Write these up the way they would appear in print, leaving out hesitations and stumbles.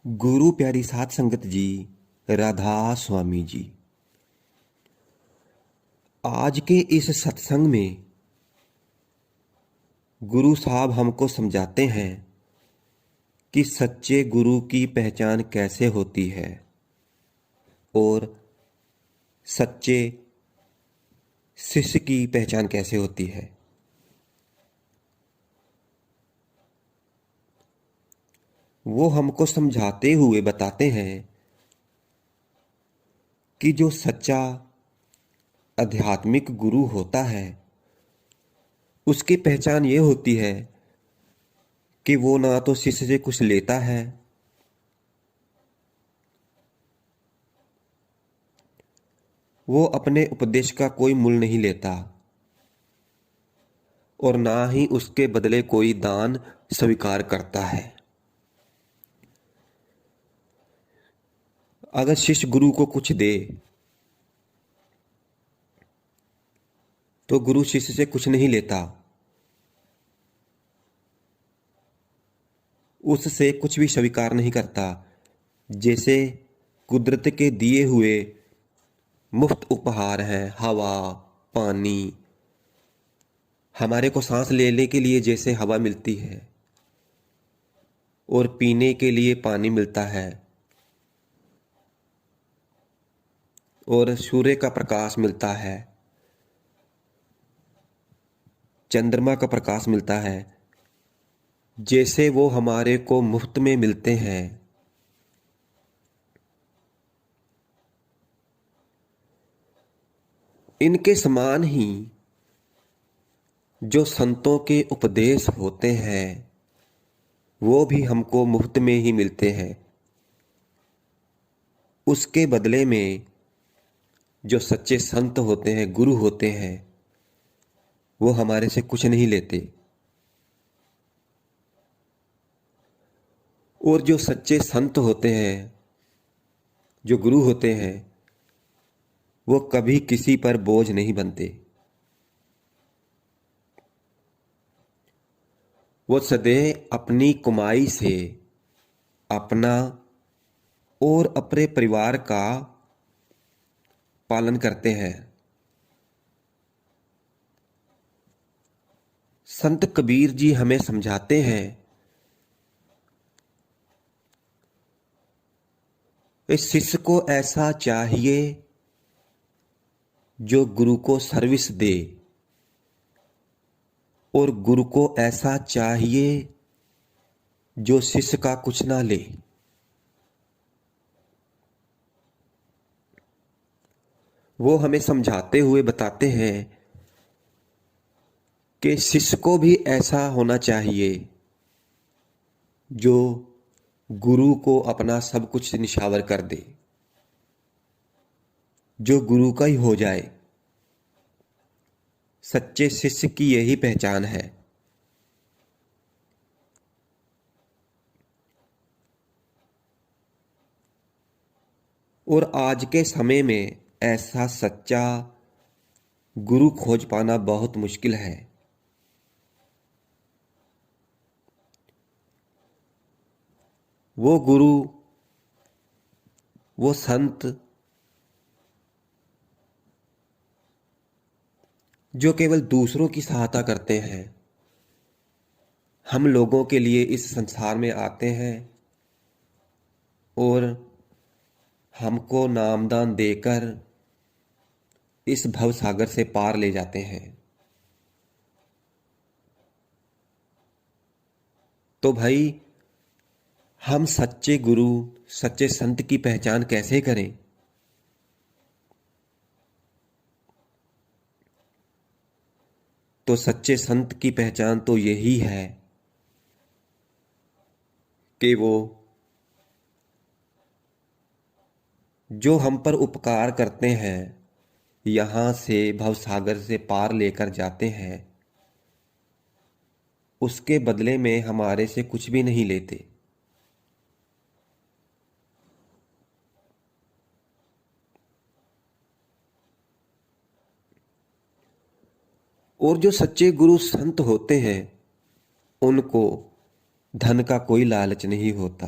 गुरु प्यारी साध संगत जी, राधा स्वामी जी। आज के इस सत्संग में गुरु साहब हमको समझाते हैं कि सच्चे गुरु की पहचान कैसे होती है और सच्चे शिष्य की पहचान कैसे होती है। वो हमको समझाते हुए बताते हैं कि जो सच्चा आध्यात्मिक गुरु होता है उसकी पहचान ये होती है कि वो ना तो शिष्य से कुछ लेता है वो अपने उपदेश का कोई मूल्य नहीं लेता और ना ही उसके बदले कोई दान स्वीकार करता है। अगर शिष्य गुरु को कुछ दे तो गुरु शिष्य से कुछ नहीं लेता, उससे कुछ भी स्वीकार नहीं करता। जैसे कुदरत के दिए हुए मुफ्त उपहार हैं, हवा, पानी। हमारे को सांस लेने के लिए जैसे हवा मिलती है और पीने के लिए पानी मिलता है और सूर्य का प्रकाश मिलता है, चंद्रमा का प्रकाश मिलता है, जैसे वो हमारे को मुफ्त में मिलते हैं, इनके समान ही जो संतों के उपदेश होते हैं वो भी हमको मुफ्त में ही मिलते हैं। उसके बदले में जो सच्चे संत होते हैं, गुरु होते हैं, वो हमारे से कुछ नहीं लेते। और जो सच्चे संत होते हैं, जो गुरु होते हैं, वो कभी किसी पर बोझ नहीं बनते। वो सदैव अपनी कमाई से अपना और अपने परिवार का पालन करते हैं। संत कबीर जी हमें समझाते हैं इस शिष्य को ऐसा चाहिए जो गुरु को सर्विस दे और गुरु को ऐसा चाहिए जो शिष्य का कुछ ना ले। वो हमें समझाते हुए बताते हैं कि शिष्य को भी ऐसा होना चाहिए जो गुरु को अपना सब कुछ निछावर कर दे, जो गुरु का ही हो जाए। सच्चे शिष्य की यही पहचान है। और आज के समय में ऐसा सच्चा गुरु खोज पाना बहुत मुश्किल है। वो गुरु, वो संत जो केवल दूसरों की सहायता करते हैं, हम लोगों के लिए इस संसार में आते हैं और हमको नामदान देकर इस भव सागर से पार ले जाते हैं। तो भाई, हम सच्चे गुरु, सच्चे संत की पहचान कैसे करें? तो सच्चे संत की पहचान तो यही है कि वो जो हम पर उपकार करते हैं, यहाँ से भवसागर से पार लेकर जाते हैं, उसके बदले में हमारे से कुछ भी नहीं लेते। और जो सच्चे गुरु संत होते हैं उनको धन का कोई लालच नहीं होता।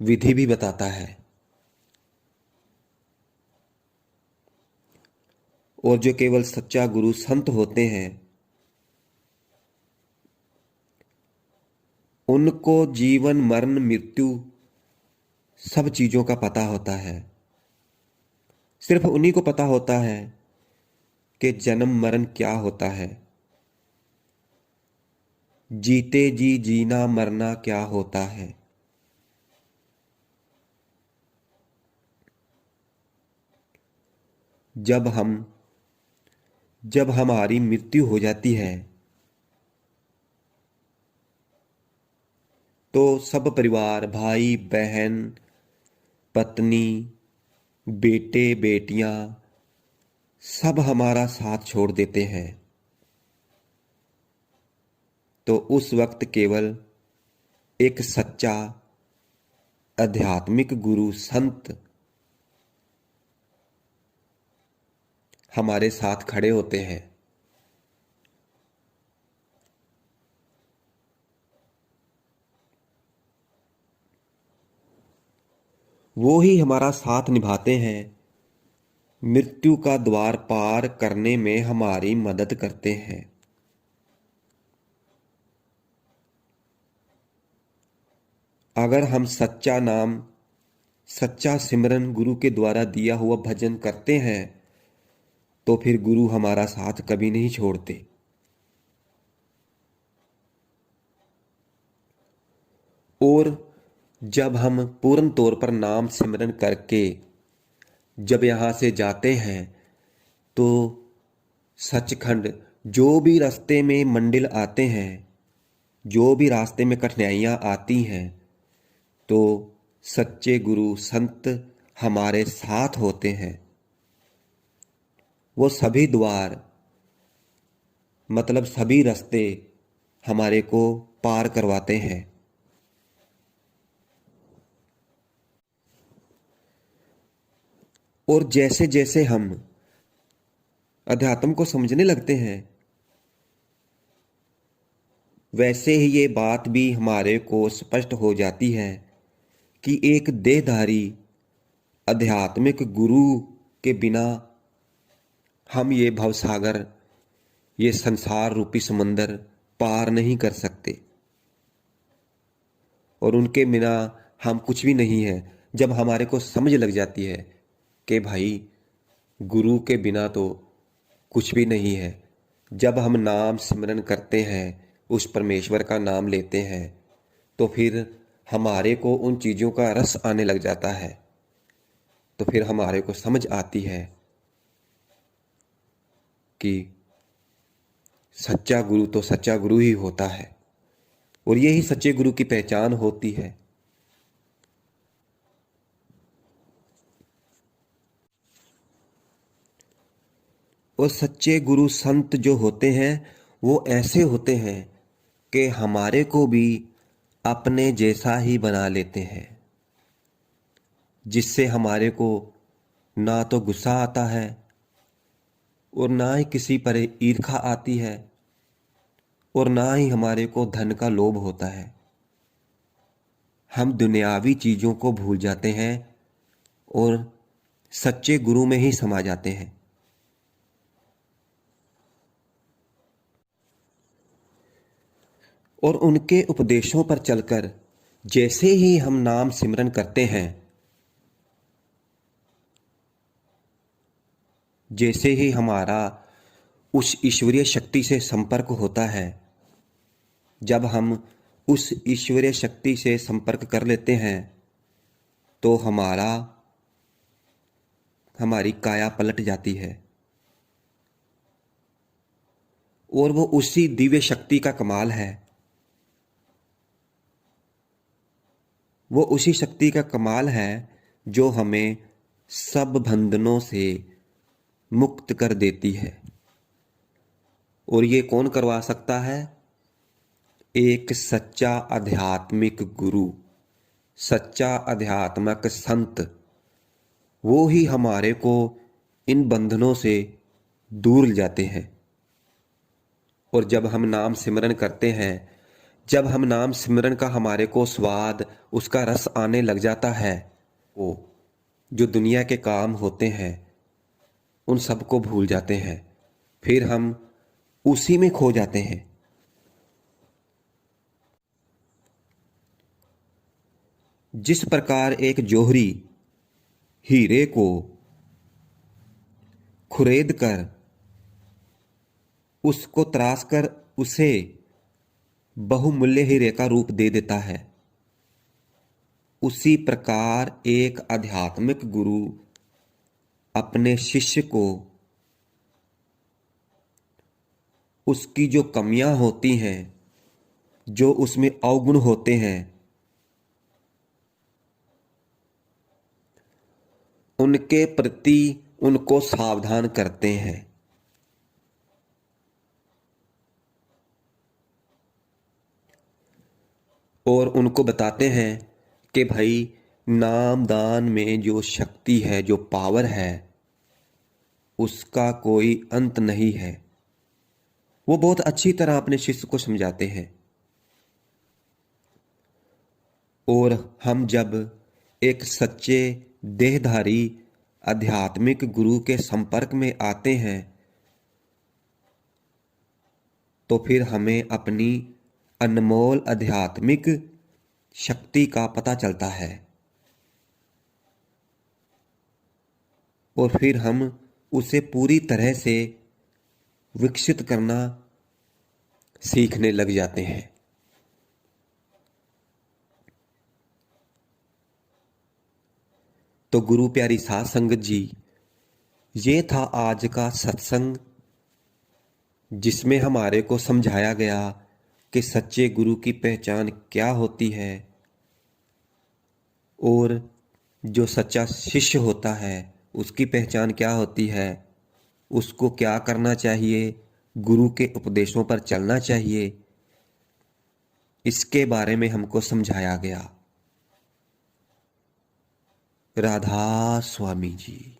विधि भी बताता है। और जो केवल सच्चा गुरु संत होते हैं, उनको जीवन मरण मृत्यु सब चीजों का पता होता है। सिर्फ उन्हीं को पता होता है कि जन्म मरण क्या होता है, जीते जी जीना मरना क्या होता है। जब हमारी मृत्यु हो जाती है तो सब परिवार, भाई बहन, पत्नी, बेटे बेटियां सब हमारा साथ छोड़ देते हैं। तो उस वक्त केवल एक सच्चा आध्यात्मिक गुरु संत हमारे साथ खड़े होते हैं। वो ही हमारा साथ निभाते हैं, मृत्यु का द्वार पार करने में हमारी मदद करते हैं। अगर हम सच्चा नाम, सच्चा सिमरन, गुरु के द्वारा दिया हुआ भजन करते हैं तो फिर गुरु हमारा साथ कभी नहीं छोड़ते। और जब हम पूर्ण तौर पर नाम सिमरन करके जब यहाँ से जाते हैं तो सचखंड, जो भी रास्ते में मंडिल आते हैं, जो भी रास्ते में कठिनाइयाँ आती हैं, तो सच्चे गुरु संत हमारे साथ होते हैं। वो सभी द्वार, मतलब सभी रास्ते हमारे को पार करवाते हैं। और जैसे जैसे हम अध्यात्म को समझने लगते हैं, वैसे ही ये बात भी हमारे को स्पष्ट हो जाती है कि एक देहधारी आध्यात्मिक गुरु के बिना हम ये भवसागर, ये संसार रूपी समंदर पार नहीं कर सकते। और उनके बिना हम कुछ भी नहीं है। जब हमारे को समझ लग जाती है कि भाई गुरु के बिना तो कुछ भी नहीं है, जब हम नाम सिमरन करते हैं, उस परमेश्वर का नाम लेते हैं, तो फिर हमारे को उन चीज़ों का रस आने लग जाता है। तो फिर हमारे को समझ आती है कि सच्चा गुरु तो सच्चा गुरु ही होता है। और यही सच्चे गुरु की पहचान होती है। और सच्चे गुरु संत जो होते हैं वो ऐसे होते हैं कि हमारे को भी अपने जैसा ही बना लेते हैं, जिससे हमारे को ना तो गुस्सा आता है और ना ही किसी पर ईर्खा आती है और ना ही हमारे को धन का लोभ होता है। हम दुनियावी चीज़ों को भूल जाते हैं और सच्चे गुरु में ही समा जाते हैं। और उनके उपदेशों पर चलकर जैसे ही हम नाम सिमरन करते हैं, जैसे ही हमारा उस ईश्वरीय शक्ति से संपर्क होता है, जब हम उस ईश्वरीय शक्ति से संपर्क कर लेते हैं तो हमारी काया पलट जाती है। और वो उसी दिव्य शक्ति का कमाल है, वो उसी शक्ति का कमाल है जो हमें सब बंधनों से मुक्त कर देती है। और ये कौन करवा सकता है? एक सच्चा आध्यात्मिक गुरु, सच्चा आध्यात्मिक संत। वो ही हमारे को इन बंधनों से दूर ले जाते हैं। और जब हम नाम सिमरन करते हैं, जब हम नाम सिमरन का हमारे को स्वाद, उसका रस आने लग जाता है, वो जो दुनिया के काम होते हैं उन सबको भूल जाते हैं, फिर हम उसी में खो जाते हैं। जिस प्रकार एक जोहरी हीरे को खुरेद कर उसको तराश कर उसे बहुमूल्य हीरे का रूप दे देता है, उसी प्रकार एक आध्यात्मिक गुरु अपने शिष्य को उसकी जो कमियां होती हैं, जो उसमें अवगुण होते हैं, उनके प्रति उनको सावधान करते हैं और उनको बताते हैं कि भाई नाम दान में जो शक्ति है, जो पावर है, उसका कोई अंत नहीं है। वो बहुत अच्छी तरह अपने शिष्य को समझाते हैं। और हम जब एक सच्चे देहधारी आध्यात्मिक गुरु के संपर्क में आते हैं तो फिर हमें अपनी अनमोल आध्यात्मिक शक्ति का पता चलता है और फिर हम उसे पूरी तरह से विकसित करना सीखने लग जाते हैं। तो गुरु प्यारी साध संगत जी, ये था आज का सत्संग, जिसमें हमारे को समझाया गया कि सच्चे गुरु की पहचान क्या होती है और जो सच्चा शिष्य होता है उसकी पहचान क्या होती है, उसको क्या करना चाहिए, गुरु के उपदेशों पर चलना चाहिए, इसके बारे में हमको समझाया गया। राधा स्वामी जी।